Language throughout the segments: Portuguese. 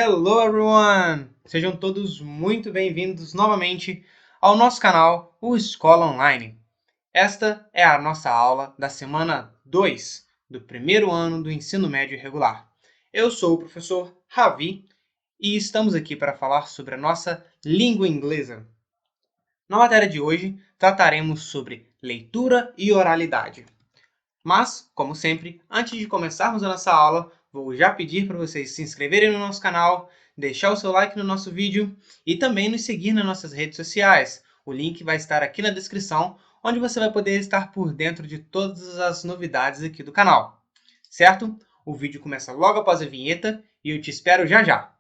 Hello everyone! Sejam todos muito bem-vindos novamente ao nosso canal, o Escola Online. Esta é a nossa aula da semana 2 do primeiro ano do ensino médio regular. Eu sou o professor Ravi e estamos aqui para falar sobre a nossa língua inglesa. Na matéria de hoje, trataremos sobre leitura e oralidade. Mas, como sempre, antes de começarmos a nossa aula, vou já pedir para vocês se inscreverem no nosso canal, deixar o seu like no nosso vídeo e também nos seguir nas nossas redes sociais. O link vai estar aqui na descrição, onde você vai poder estar por dentro de todas as novidades aqui do canal. Certo? O vídeo começa logo após a vinheta e eu te espero já já!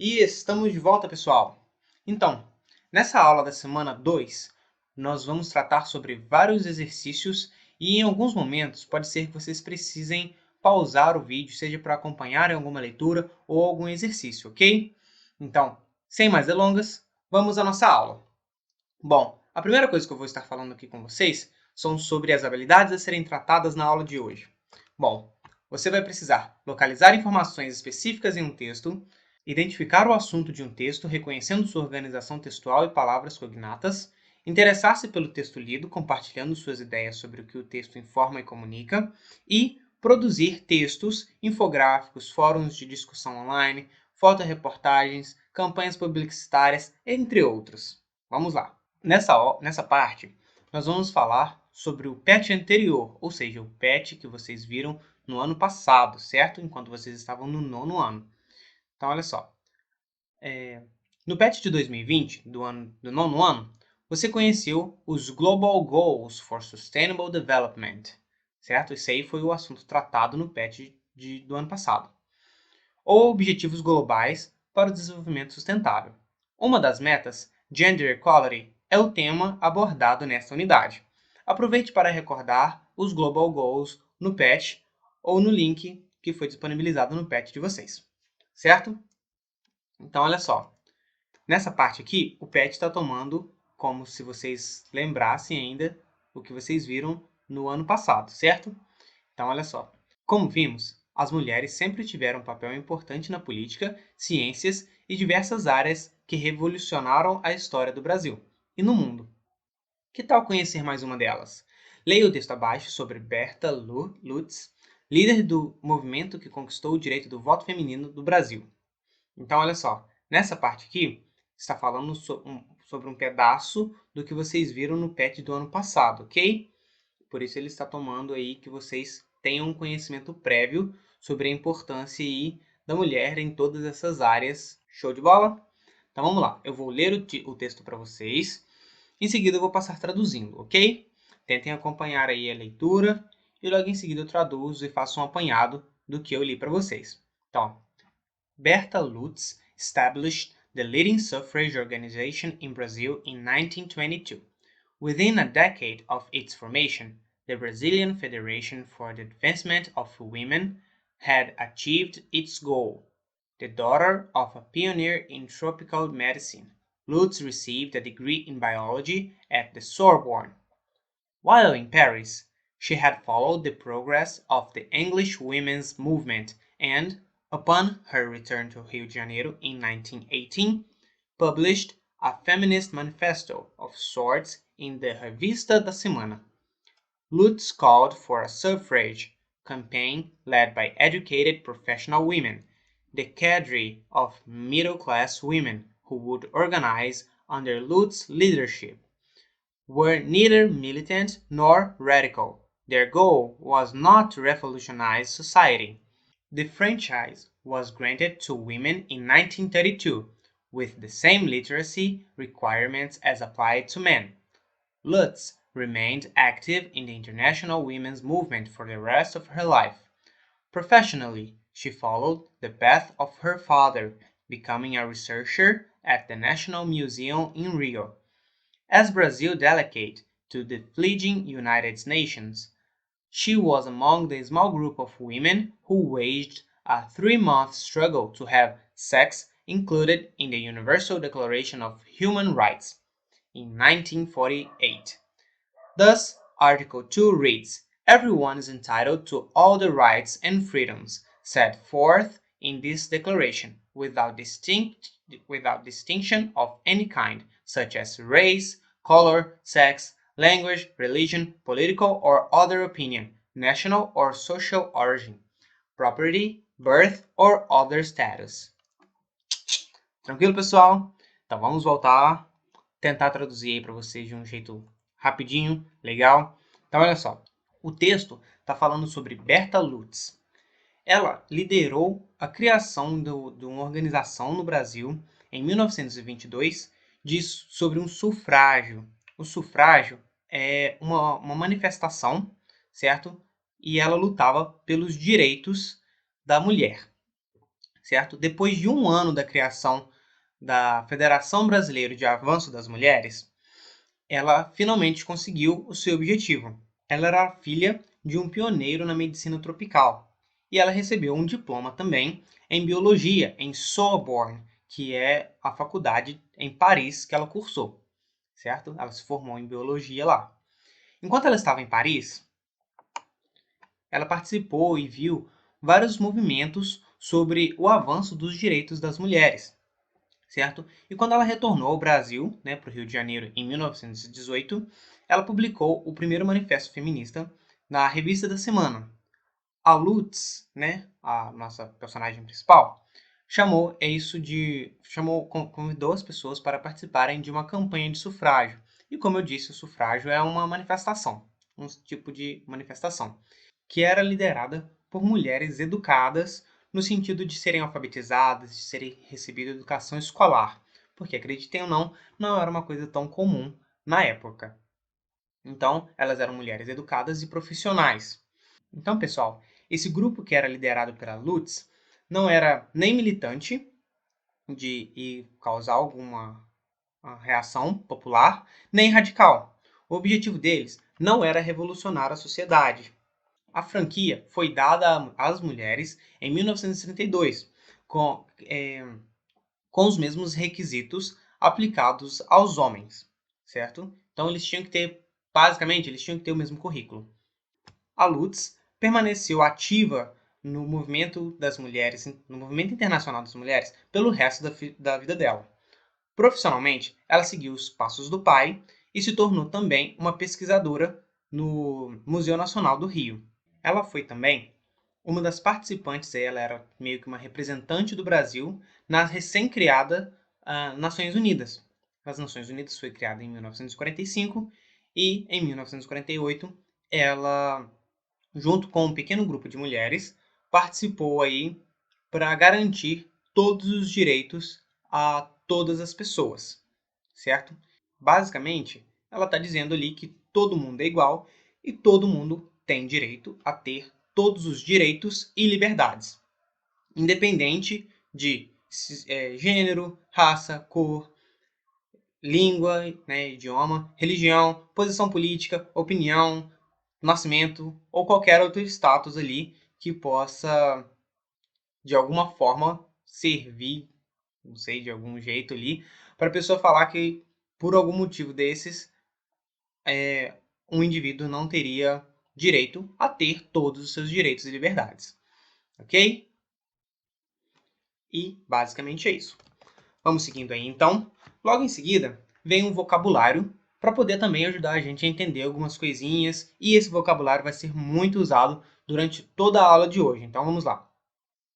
E estamos de volta, pessoal! Então, nessa aula da semana 2, nós vamos tratar sobre vários exercícios e em alguns momentos pode ser que vocês precisem pausar o vídeo, seja para acompanharem alguma leitura ou algum exercício, ok? Então, sem mais delongas, vamos à nossa aula. Bom, a primeira coisa que eu vou estar falando aqui com vocês são sobre as habilidades a serem tratadas na aula de hoje. Bom, você vai precisar localizar informações específicas em um texto, identificar o assunto de um texto, reconhecendo sua organização textual e palavras cognatas, interessar-se pelo texto lido, compartilhando suas ideias sobre o que o texto informa e comunica, e produzir textos, infográficos, fóruns de discussão online, fotoreportagens, campanhas publicitárias, entre outros. Vamos lá! Nessa parte, nós vamos falar sobre o PET anterior, ou seja, o PET que vocês viram no ano passado, certo? Enquanto vocês estavam no nono ano. Então, olha só. No PET de 2020, do nono ano, você conheceu os Global Goals for Sustainable Development, certo? Esse aí foi o assunto tratado no PET do ano passado. Ou Objetivos Globais para o Desenvolvimento Sustentável. Uma das metas, Gender Equality, é o tema abordado nesta unidade. Aproveite para recordar os Global Goals no PET ou no link que foi disponibilizado no PET de vocês, certo? Então, olha só. Nessa parte aqui, o PET está tomando como se vocês lembrassem ainda o que vocês viram no ano passado, certo? Então, olha só. Como vimos, as mulheres sempre tiveram um papel importante na política, ciências e diversas áreas que revolucionaram a história do Brasil e no mundo. Que tal conhecer mais uma delas? Leia o texto abaixo sobre Berta Lutz, líder do movimento que conquistou o direito do voto feminino do Brasil. Então, olha só, nessa parte aqui, está falando sobre um pedaço do que vocês viram no PET do ano passado, ok? Por isso ele está tomando aí que vocês tenham um conhecimento prévio sobre a importância aí da mulher em todas essas áreas. Show de bola? Então vamos lá, eu vou ler o texto para vocês, em seguida eu vou passar traduzindo, ok? Tentem acompanhar aí a leitura e logo em seguida eu traduzo e faço um apanhado do que eu li para vocês. Então, Berta Lutz established the leading suffrage organization in Brazil in 1922. Within a decade of its formation, the Brazilian Federation for the Advancement of Women had achieved its goal. The daughter of a pioneer in tropical medicine, Lutz received a degree in biology at the Sorbonne. While in Paris, she had followed the progress of the English women's movement and, upon her return to Rio de Janeiro in 1918, published a feminist manifesto of sorts in the Revista da Semana. Lutz called for a suffrage campaign led by educated professional women, the cadre of middle-class women who would organize under Lutz's leadership were neither militant nor radical. Their goal was not to revolutionize society. The franchise was granted to women in 1932, with the same literacy requirements as applied to men. Lutz remained active in the international women's movement for the rest of her life. Professionally, she followed the path of her father, becoming a researcher at the National Museum in Rio. As Brazil delegate to the fledgling United Nations, She was among the small group of women who waged a 3-month struggle to have sex included in the Universal Declaration of Human Rights in 1948. Thus, Article 2 reads, "Everyone is entitled to all the rights and freedoms set forth in this declaration, without distinction of any kind, such as race, color, sex, language, religion, political or other opinion, national or social origin, property, birth or other status." Tranquilo, pessoal? Então vamos voltar, tentar traduzir aí para vocês de um jeito rapidinho, legal. Então olha só, o texto está falando sobre Berta Lutz. Ela liderou a criação de uma organização no Brasil em 1922 sobre um sufrágio. O sufrágio é uma manifestação, certo? E ela lutava pelos direitos da mulher, certo? Depois de um ano da criação da Federação Brasileira de Avanço das Mulheres, ela finalmente conseguiu o seu objetivo. Ela era filha de um pioneiro na medicina tropical e ela recebeu um diploma também em biologia em Sorbonne, que é a faculdade em Paris que ela cursou, certo? Ela se formou em biologia lá. Enquanto ela estava em Paris, ela participou e viu vários movimentos sobre o avanço dos direitos das mulheres, certo? E quando ela retornou ao Brasil, né, para o Rio de Janeiro, em 1918, ela publicou o primeiro manifesto feminista na Revista da Semana. A Lutz, né, a nossa personagem principal, convidou as pessoas para participarem de uma campanha de sufrágio. E como eu disse, o sufrágio é uma manifestação, um tipo de manifestação, que era liderada por mulheres educadas no sentido de serem alfabetizadas, de serem recebido educação escolar, porque acreditem ou não, não era uma coisa tão comum na época. Então, elas eram mulheres educadas e profissionais. Então, pessoal, esse grupo que era liderado pela Lutz não era nem militante de causar alguma reação popular, nem radical. O objetivo deles não era revolucionar a sociedade. A franquia foi dada às mulheres em 1932, com os mesmos requisitos aplicados aos homens, certo? Então basicamente, eles tinham que ter o mesmo currículo. A Lutz permaneceu ativa no movimento das mulheres, no movimento internacional das mulheres, pelo resto da vida dela. Profissionalmente, ela seguiu os passos do pai e se tornou também uma pesquisadora no Museu Nacional do Rio. Ela foi também uma das participantes, ela era meio que uma representante do Brasil na recém-criada Nações Unidas. As Nações Unidas foi criada em 1945 e em 1948 ela, junto com um pequeno grupo de mulheres, participou aí para garantir todos os direitos a todas as pessoas, certo? Basicamente, ela está dizendo ali que todo mundo é igual e todo mundo tem direito a ter todos os direitos e liberdades, independente de gênero, raça, cor, língua, né, idioma, religião, posição política, opinião, nascimento ou qualquer outro status ali que possa, de alguma forma, servir, não sei, de algum jeito ali, para a pessoa falar que, por algum motivo desses, um indivíduo não teria direito a ter todos os seus direitos e liberdades. Ok? E basicamente é isso. Vamos seguindo aí então. Logo em seguida, vem um vocabulário para poder também ajudar a gente a entender algumas coisinhas, e esse vocabulário vai ser muito usado durante toda a aula de hoje. Então vamos lá.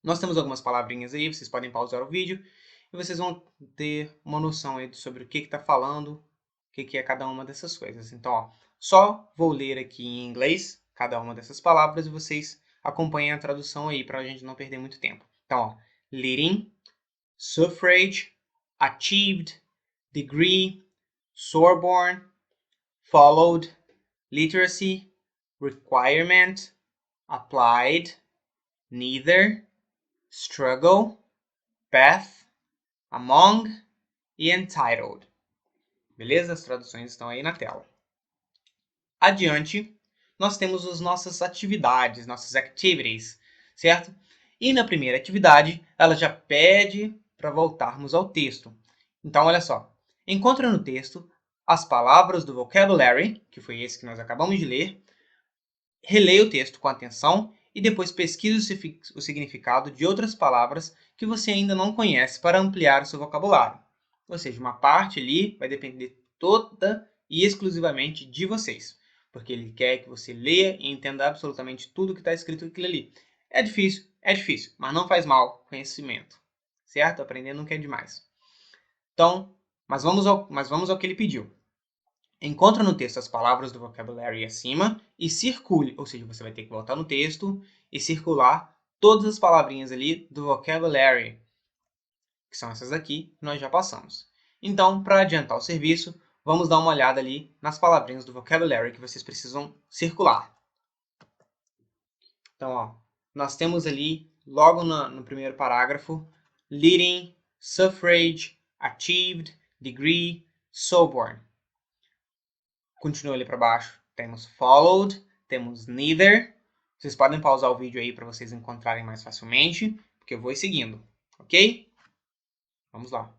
Nós temos algumas palavrinhas aí, vocês podem pausar o vídeo e vocês vão ter uma noção aí sobre o que está falando, o que é cada uma dessas coisas. Então, ó, só vou ler aqui em inglês cada uma dessas palavras e vocês acompanhem a tradução aí para a gente não perder muito tempo. Então, ó, leading, suffrage, achieved, degree, Sorbonne, followed, literacy, requirement, applied, neither, struggle, path, among e entitled. Beleza? As traduções estão aí na tela. Adiante, nós temos as nossas atividades, nossas activities, certo? E na primeira atividade, ela já pede para voltarmos ao texto. Então, olha só. Encontre no texto as palavras do vocabulary, que foi esse que nós acabamos de ler, releia o texto com atenção e depois pesquise o significado de outras palavras que você ainda não conhece para ampliar o seu vocabulário. Ou seja, uma parte ali vai depender toda e exclusivamente de vocês, porque ele quer que você leia e entenda absolutamente tudo que está escrito aquilo ali. É difícil, mas não faz mal conhecimento, certo? Aprender nunca é demais. Então, mas vamos ao que ele pediu. Encontre no texto as palavras do vocabulary acima e circule, ou seja, você vai ter que voltar no texto e circular todas as palavrinhas ali do vocabulary, que são essas aqui que nós já passamos. Então, para adiantar o serviço, vamos dar uma olhada ali nas palavrinhas do vocabulary que vocês precisam circular. Então, ó, nós temos ali, logo no primeiro parágrafo, leading, suffrage, achieved, degree, soborn. Continua ali para baixo. Temos followed, temos neither. Vocês podem pausar o vídeo aí para vocês encontrarem mais facilmente, porque eu vou seguindo, ok? Vamos lá.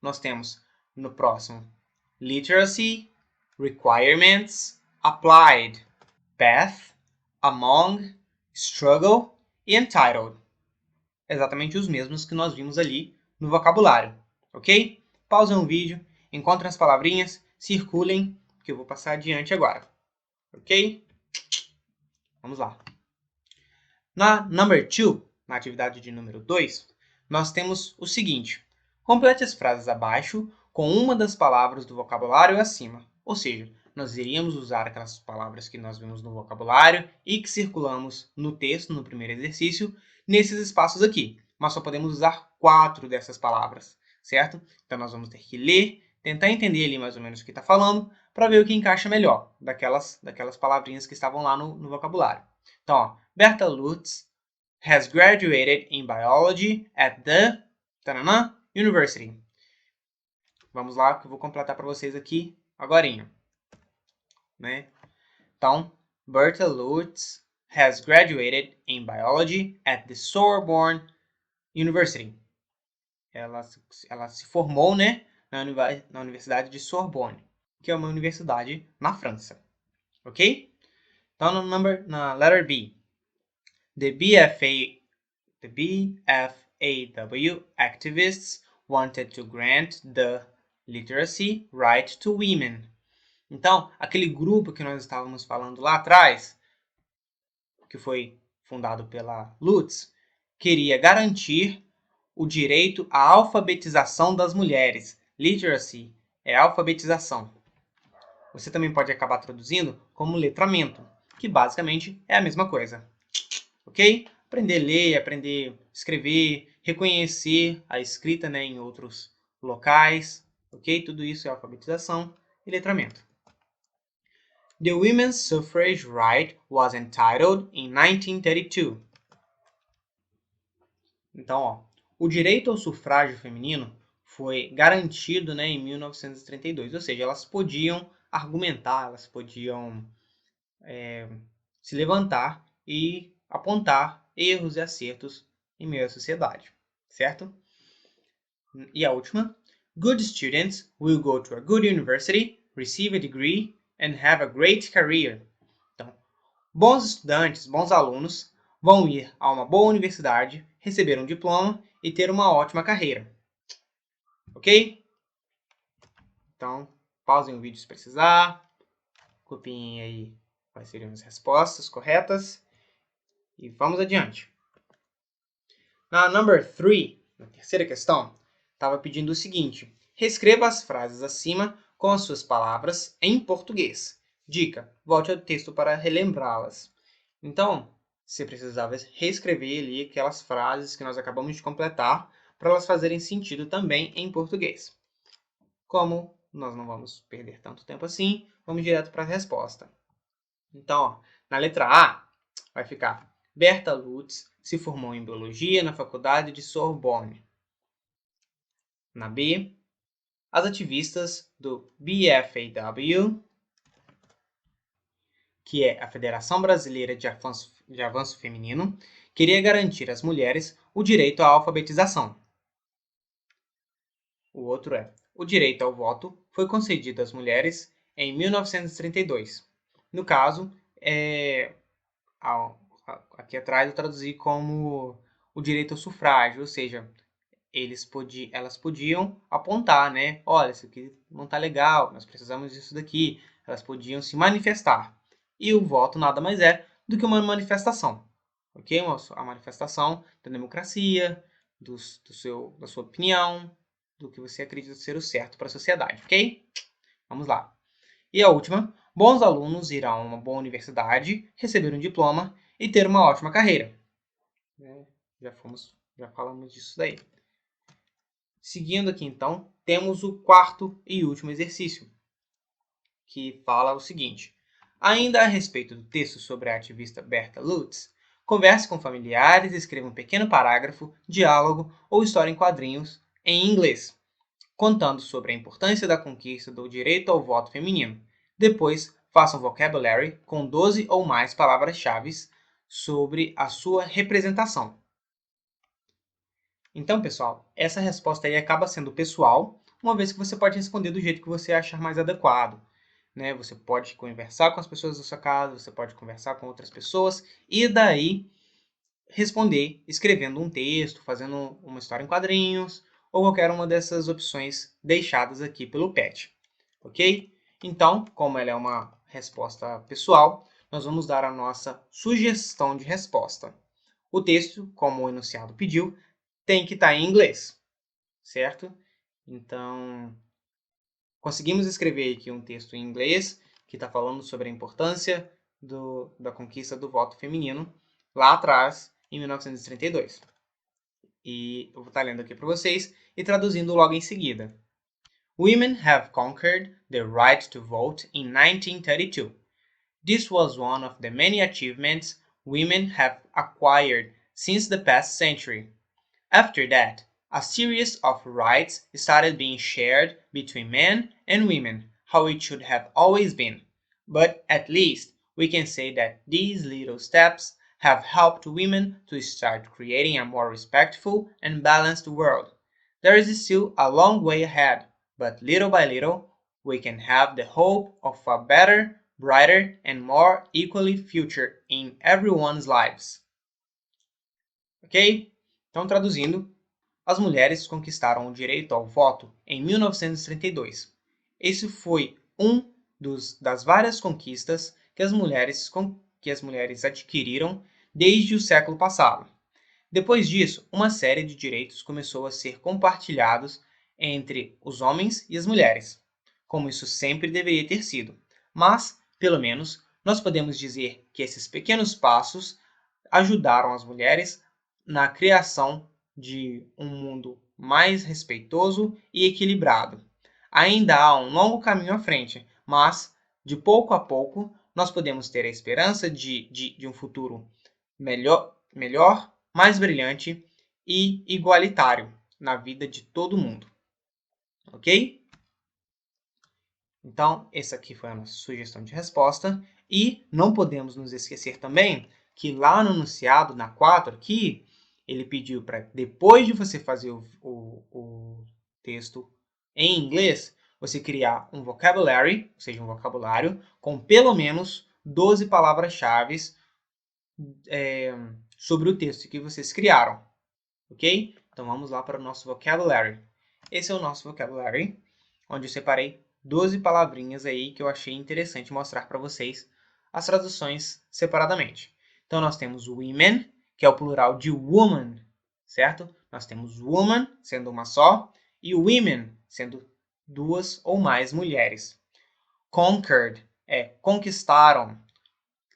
Nós temos no próximo literacy, requirements, applied, path, among, struggle e entitled. Exatamente os mesmos que nós vimos ali no vocabulário, ok? Pausem o vídeo, encontrem as palavrinhas, circulem, que eu vou passar adiante agora, ok? Vamos lá. Na number 2, na atividade de número 2, nós temos o seguinte. Complete as frases abaixo com uma das palavras do vocabulário acima. Ou seja, nós iríamos usar aquelas palavras que nós vimos no vocabulário e que circulamos no texto, no primeiro exercício, nesses espaços aqui. Mas só podemos usar 4 dessas palavras, certo? Então, nós vamos ter que ler, tentar entender ali mais ou menos o que está falando, para ver o que encaixa melhor daquelas palavrinhas que estavam lá no vocabulário. Então, ó, Berta Lutz has graduated in biology at the university. Vamos lá, que eu vou completar para vocês aqui agorinha, né? Então, Berta Lutz has graduated in biology at the Sorbonne University. Ela se formou, né, na Universidade de Sorbonne, que é uma universidade na França, ok? Então, na letter B, the BFAW activists wanted to grant the literacy right to women. Então, aquele grupo que nós estávamos falando lá atrás, que foi fundado pela Lutz, queria garantir o direito à alfabetização das mulheres. Literacy é alfabetização. Você também pode acabar traduzindo como letramento, que basicamente é a mesma coisa. Ok? Aprender a ler, aprender a escrever, reconhecer a escrita, né, em outros locais. Ok? Tudo isso é alfabetização e letramento. The women's suffrage right was entitled in 1932. Então, ó, o direito ao sufrágio feminino foi garantido, né, em 1932, ou seja, elas podiam argumentar, elas podiam se levantar e apontar erros e acertos em meio à sociedade, certo? E a última, good students will go to a good university, receive a degree and have a great career. Então, bons estudantes, bons alunos vão ir a uma boa universidade, receber um diploma e ter uma ótima carreira. Ok? Então, pausem o vídeo se precisar, copiem aí quais seriam as respostas corretas e vamos adiante. Na number 3, na terceira questão, estava pedindo o seguinte: reescreva as frases acima com as suas palavras em português. Dica: volte ao texto para relembrá-las. Então, você precisava reescrever ali aquelas frases que nós acabamos de completar para elas fazerem sentido também em português. Como nós não vamos perder tanto tempo assim, vamos direto para a resposta. Então, ó, na letra A, vai ficar: Berta Lutz se formou em Biologia na Faculdade de Sorbonne. Na B, as ativistas do BFAW que é a Federação Brasileira de Avanço Feminino, queria garantir às mulheres o direito à alfabetização. O outro é: o direito ao voto foi concedido às mulheres em 1932. No caso, aqui atrás eu traduzi como o direito ao sufrágio, ou seja, elas podiam apontar, né? Olha, isso aqui não está legal, nós precisamos disso daqui. Elas podiam se manifestar. E o voto nada mais é do que uma manifestação, ok? A manifestação da democracia, da sua opinião, do que você acredita ser o certo para a sociedade, ok? Vamos lá. E a última: bons alunos irão a uma boa universidade, receber um diploma e ter uma ótima carreira. Já falamos disso daí. Seguindo aqui, então, temos o quarto e último exercício, que fala o seguinte: ainda a respeito do texto sobre a ativista Berta Lutz, converse com familiares e escreva um pequeno parágrafo, diálogo ou história em quadrinhos em inglês, contando sobre a importância da conquista do direito ao voto feminino. Depois, faça um vocabulary com 12 ou mais palavras-chave sobre a sua representação. Então, pessoal, essa resposta aí acaba sendo pessoal, uma vez que você pode responder do jeito que você achar mais adequado, né? Você pode conversar com as pessoas da sua casa, você pode conversar com outras pessoas e daí responder escrevendo um texto, fazendo uma história em quadrinhos ou qualquer uma dessas opções deixadas aqui pelo PET, ok? Então, como ela é uma resposta pessoal, nós vamos dar a nossa sugestão de resposta. O texto, como o enunciado pediu, tem que estar em inglês, certo? Então, conseguimos escrever aqui um texto em inglês que está falando sobre a importância da conquista do voto feminino lá atrás, em 1932. E eu vou estar lendo aqui para vocês e traduzindo logo em seguida. Women have conquered the right to vote in 1932. This was one of the many achievements women have acquired since the past century. After that, a series of rights started being shared between men and women, how it should have always been. But at least we can say that these little steps have helped women to start creating a more respectful and balanced world. There is still a long way ahead, but little by little we can have the hope of a better, brighter, and more equal future in everyone's lives. Ok? Então, traduzindo, as mulheres conquistaram o direito ao voto em 1932. Esse foi das várias conquistas que as mulheres adquiriram desde o século passado. Depois disso, uma série de direitos começou a ser compartilhados entre os homens e as mulheres, como isso sempre deveria ter sido. Mas, pelo menos, nós podemos dizer que esses pequenos passos ajudaram as mulheres na criação de um mundo mais respeitoso e equilibrado. Ainda há um longo caminho à frente, mas, de pouco a pouco, nós podemos ter a esperança de um futuro melhor, mais brilhante e igualitário na vida de todo mundo. Ok? Então, essa aqui foi a nossa sugestão de resposta. E não podemos nos esquecer também que lá no enunciado, na 4 aqui, ele pediu para, depois de você fazer o texto em inglês, você criar um vocabulary, ou seja, um vocabulário, com pelo menos 12 palavras-chave sobre o texto que vocês criaram. Ok? Então vamos lá para o nosso vocabulary. Esse é o nosso vocabulary, onde eu separei 12 palavrinhas aí que eu achei interessante mostrar para vocês as traduções separadamente. Então nós temos women, que é o plural de woman, certo? Nós temos woman, sendo uma só, e women, sendo duas ou mais mulheres. Conquered é conquistaram.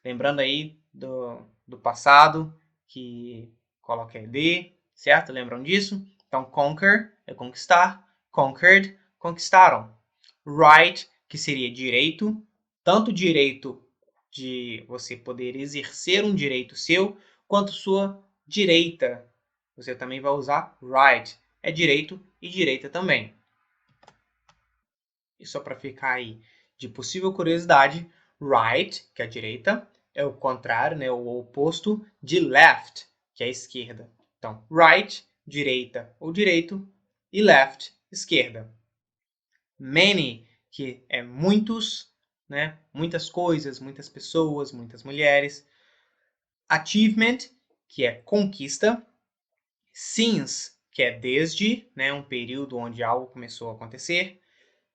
Lembrando aí do passado, que coloca ED, certo? Lembram disso? Então, conquer é conquistar, conquered, conquistaram. Right, que seria direito, tanto direito de você poder exercer um direito seu, quanto sua direita. Você também vai usar right, é direito e direita também. E só para ficar aí de possível curiosidade, Right, que é a direita, é o contrário, né, o oposto de left, que é a esquerda. Então, right, direita ou direito, e left, esquerda. Many, que é muitos, né, muitas coisas, muitas pessoas, muitas mulheres. Achievement, que é conquista. Since, que é desde, né, um período onde algo começou a acontecer.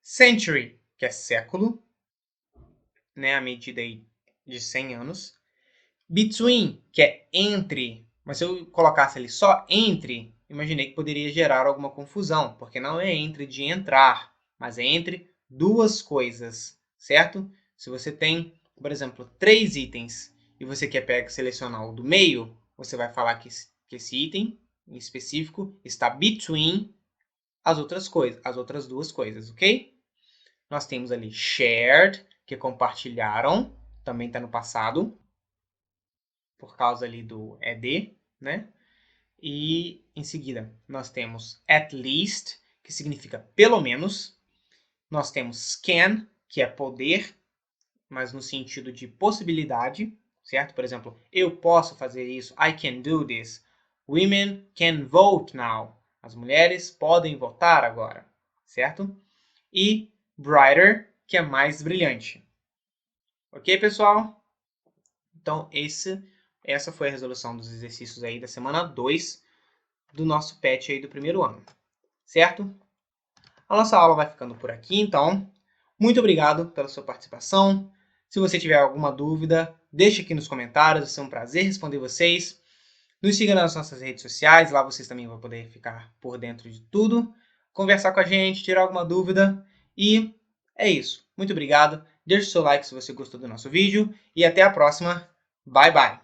Century, que é século, né, a medida aí de 100 anos. Between, que é entre, mas se eu colocasse ali só entre, imaginei que poderia gerar alguma confusão, porque não é entre de entrar, mas é entre duas coisas, certo? Se você tem, por exemplo, 3 itens e você quer selecionar o do meio, você vai falar que esse item em específico está between as outras coisas, as outras duas coisas, ok? Nós temos ali shared, que compartilharam, também está no passado, por causa ali do ED, né? E em seguida nós temos at least, que significa pelo menos. Nós temos can, que é poder, mas no sentido de possibilidade, certo? Por exemplo, eu posso fazer isso, I can do this. Women can vote now. As mulheres podem votar agora, certo? E brighter, que é mais brilhante. Ok, pessoal? Então, essa foi a resolução dos exercícios aí da semana 2 do nosso PET aí do primeiro ano, certo? A nossa aula vai ficando por aqui, então. Muito obrigado pela sua participação. Se você tiver alguma dúvida, deixe aqui nos comentários, vai ser um prazer responder vocês. Nos siga nas nossas redes sociais, lá vocês também vão poder ficar por dentro de tudo, conversar com a gente, tirar alguma dúvida. E é isso. Muito obrigado. Deixe o seu like se você gostou do nosso vídeo e até a próxima. Bye, bye!